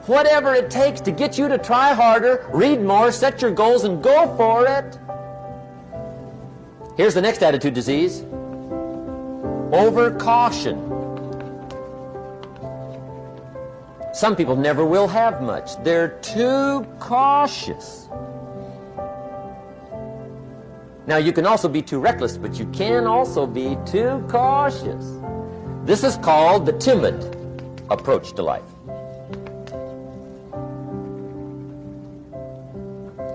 Whatever it takes to get you to try harder, read more, set your goals, and go for it. Here's the next attitude disease. Overcaution. Some people never will have much. They're too cautious. Now, you can also be too reckless, but you can also be too cautious. This is called the timid approach to life.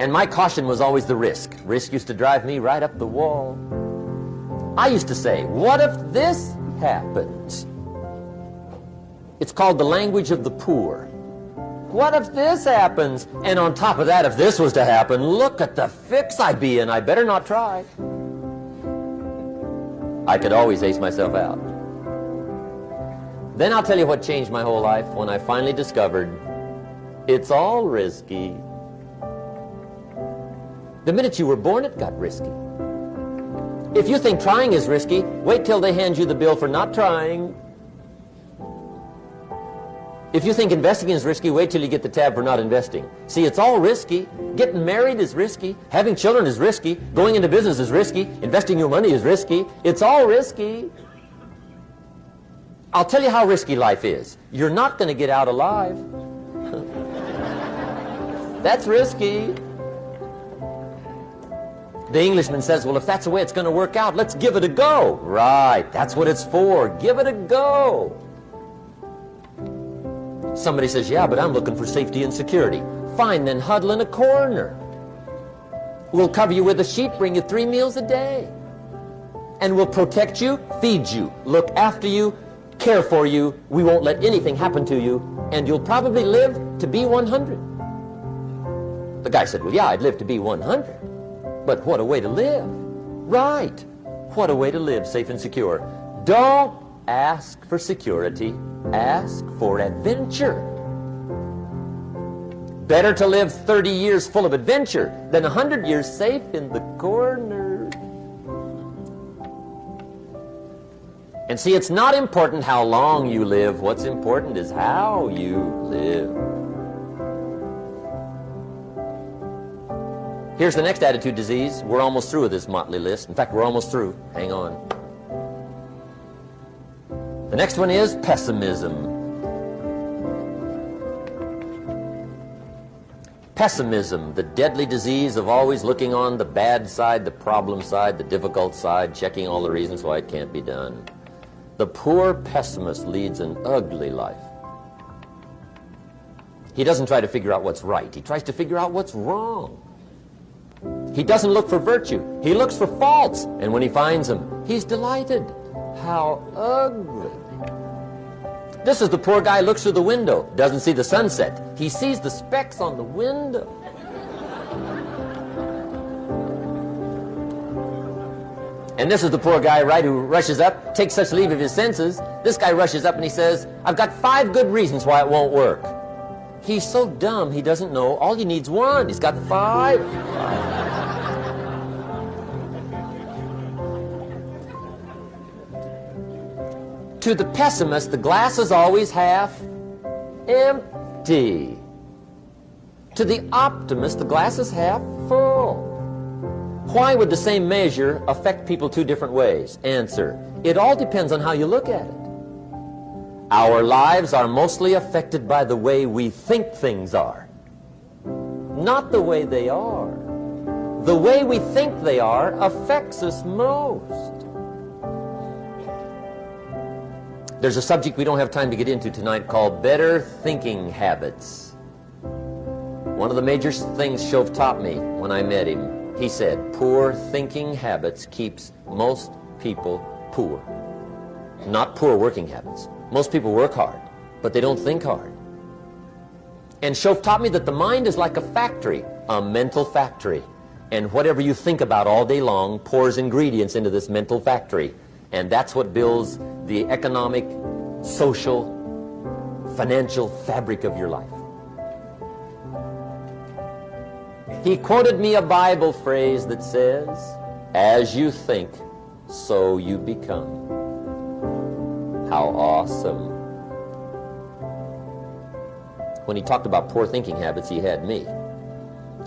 And my caution was always the risk. Risk used to drive me right up the wall. I used to say, what if this happens? It's called the language of the poor. What if this happens? And on top of that, if this was to happen, look at the fix I'd be in. I better not try. I could always ace myself out. Then I'll tell you what changed my whole life when I finally discovered it's all risky. The minute you were born, it got risky. If you think trying is risky, wait till they hand you the bill for not trying. If you think investing is risky, wait till you get the tab for not investing. See, it's all risky. Getting married is risky. Having children is risky. Going into business is risky. Investing your money is risky. It's all risky. I'll tell you how risky life is. You're not going to get out alive. That's risky. The Englishman says, well, if that's the way it's going to work out, let's give it a go. Right, that's what it's for. Give it a go. Somebody says, yeah, but I'm looking for safety and security. Fine, then huddle in a corner. We'll cover you with a sheet, bring you 3 meals a day. And we'll protect you, feed you, look after you, care for you. We won't let anything happen to you. And you'll probably live to be 100. The guy said, well, yeah, I'd live to be 100. But what a way to live. Right. What a way to live, safe and secure. Don't ask for security. Ask for adventure. Better to live 30 years full of adventure than 100 years safe in the corner. And see, it's not important how long you live. What's important is how you live. Here's the next attitude disease. We're almost through with this motley list. In fact, we're almost through. Hang on. The next one is pessimism. Pessimism, the deadly disease of always looking on the bad side, the problem side, the difficult side, checking all the reasons why it can't be done. The poor pessimist leads an ugly life. He doesn't try to figure out what's right. He tries to figure out what's wrong. He doesn't look for virtue. He looks for faults. And when he finds them, he's delighted. How ugly. This is the poor guy who looks through the window, doesn't see the sunset. He sees the specks on the window. And this is the poor guy, right, who rushes up, takes such leave of his senses. This guy rushes up and he says, I've got 5 good reasons why it won't work. He's so dumb he doesn't know all he needs 1. He's got 5. To the pessimist, the glass is always half empty. To the optimist, the glass is half full. Why would the same measure affect people 2 different ways? Answer, it all depends on how you look at it. Our lives are mostly affected by the way we think things are, not the way they are. The way we think they are affects us most. There's a subject we don't have time to get into tonight called better thinking habits. One of the major things Shove taught me when I met him, he said, poor thinking habits keeps most people poor. Not poor working habits. Most people work hard, but they don't think hard. And Shove taught me that the mind is like a factory, a mental factory. And whatever you think about all day long pours ingredients into this mental factory. And that's what builds the economic, social, financial fabric of your life. He quoted me a Bible phrase that says, as you think, so you become. How awesome. When he talked about poor thinking habits, he had me.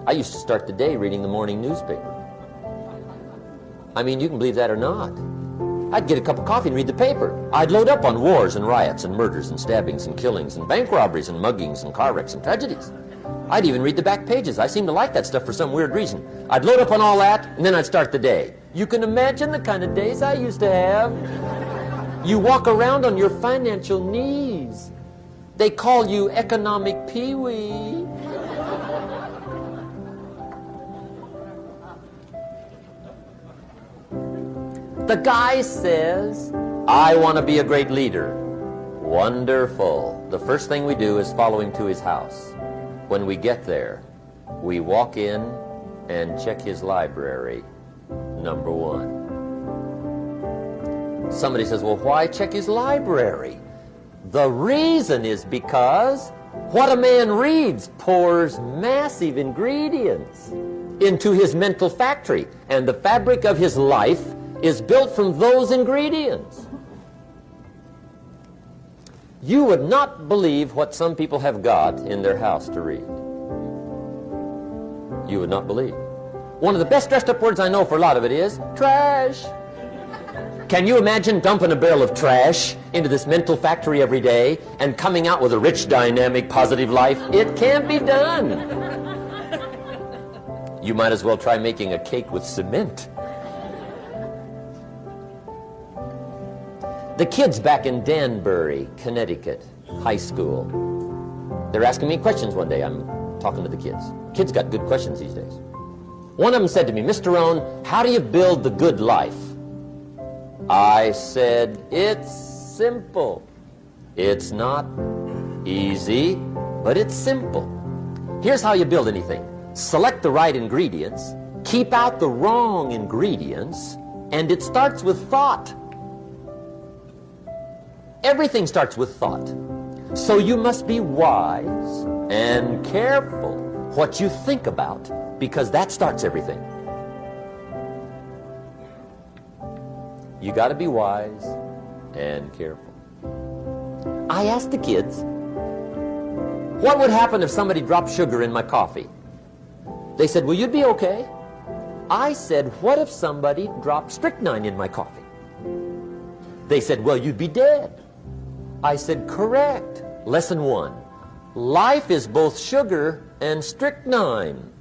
I used to start the day reading the morning newspaper. I mean, you can believe that or not. I'd get a cup of coffee and read the paper. I'd load up on wars and riots and murders and stabbings and killings and bank robberies and muggings and car wrecks and tragedies. I'd even read the back pages. I seem to like that stuff for some weird reason. I'd load up on all that, and then I'd start the day. You can imagine the kind of days I used to have. You walk around on your financial knees. They call you economic peewee. The guy says, I want to be a great leader. Wonderful. The first thing we do is follow him to his house. When we get there, we walk in and check his library, number one. Somebody says, well, why check his library? The reason is because what a man reads pours massive ingredients into his mental factory, and the fabric of his life is built from those ingredients. You would not believe what some people have got in their house to read. You would not believe. One of the best dressed up words I know for a lot of it is trash. Can you imagine dumping a barrel of trash into this mental factory every day and coming out with a rich, dynamic, positive life? It can't be done. You might as well try making a cake with cement. The kids back in Danbury, Connecticut, high school, they're asking me questions one day. I'm talking to the kids. Kids got good questions these days. One of them said to me, Mr. Rohn, how do you build the good life? I said, it's simple. It's not easy, but it's simple. Here's how you build anything. Select the right ingredients, keep out the wrong ingredients, and it starts with thought. Everything starts with thought. So you must be wise and careful what you think about, because that starts everything. You got to be wise and careful. I asked the kids, what would happen if somebody dropped sugar in my coffee? They said, well, you'd be okay. I said, what if somebody dropped strychnine in my coffee? They said, well, you'd be dead. I said, correct. Lesson one. Life is both sugar and strychnine.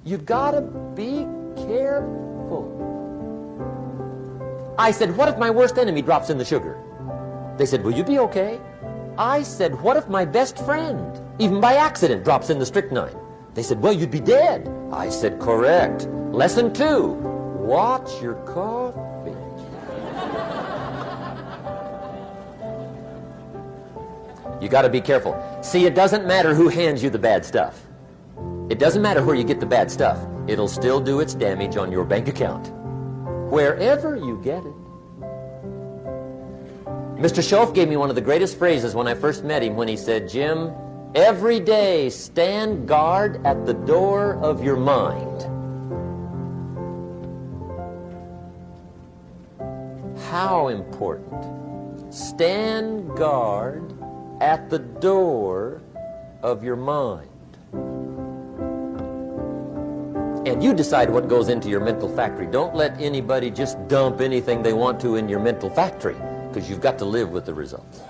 You gotta be careful. I said, what if my worst enemy drops in the sugar? They said, will you be okay? I said, what if my best friend, even by accident, drops in the strychnine? They said, well, you'd be dead. I said, correct. Lesson two. Watch your coffee. You got to be careful. See, it doesn't matter who hands you the bad stuff. It doesn't matter where you get the bad stuff. It'll still do its damage on your bank account, wherever you get it. Mr. Schoaf gave me one of the greatest phrases when I first met him when he said, Jim, every day stand guard at the door of your mind. How important. Stand guard at the door of your mind. And you decide what goes into your mental factory. Don't let anybody just dump anything they want to in your mental factory, because you've got to live with the results.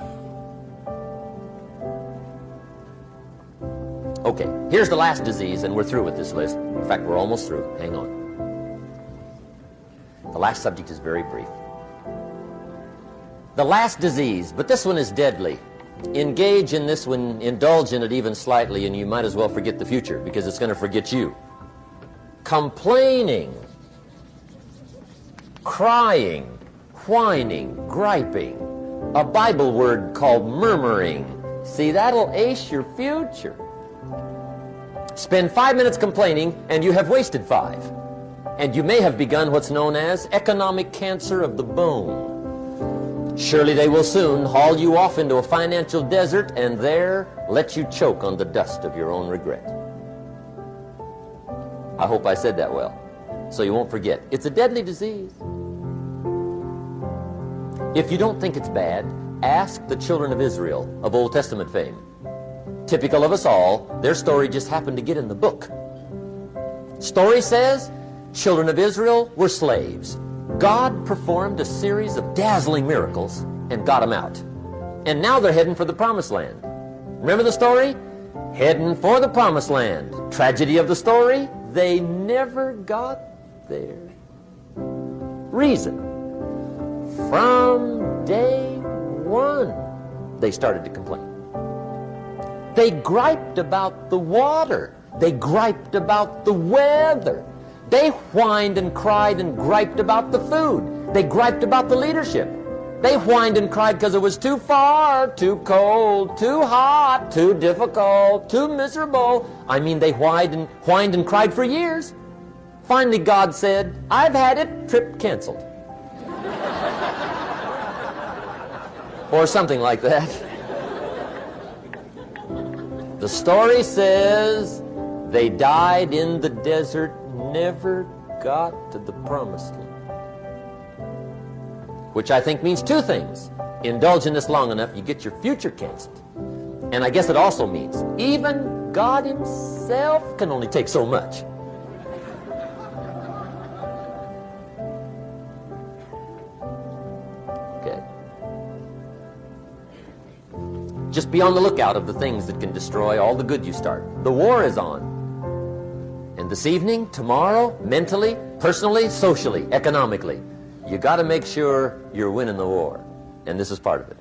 Okay, here's the last disease, and we're through with this list. In fact, we're almost through. Hang on. The last subject is very brief. The last disease, but this one is deadly. Engage in this one, indulge in it even slightly, and you might as well forget the future, because it's going to forget you. Complaining, crying, whining, griping, a Bible word called murmuring. See, that'll ace your future. Spend 5 minutes complaining, and you have wasted 5. And you may have begun what's known as economic cancer of the bone. Surely they will soon haul you off into a financial desert and there let you choke on the dust of your own regret. I hope I said that well, so you won't forget. It's a deadly disease. If you don't think it's bad, ask the children of Israel of Old Testament fame. Typical of us all, their story just happened to get in the book. Story says, children of Israel were slaves. God performed a series of dazzling miracles and got them out. And now they're heading for the promised land. Remember the story? Heading for the promised land. Tragedy of the story, they never got there. Reason. From day one, they started to complain. They griped about the water. They griped about the weather. They whined and cried and griped about the food. They griped about the leadership. They whined and cried because it was too far, too cold, too hot, too difficult, too miserable. I mean, they whined and cried for years. Finally, God said, I've had it, trip canceled. Or something like that. The story says they died in the desert, never got to the promised land. Which I think means two things. Indulge in this long enough, you get your future canceled. And I guess it also means even God himself can only take so much. Okay. Just be on the lookout of the things that can destroy all the good you start. The war is on. And this evening, tomorrow, mentally, personally, socially, economically, you got to make sure you're winning the war. And this is part of it.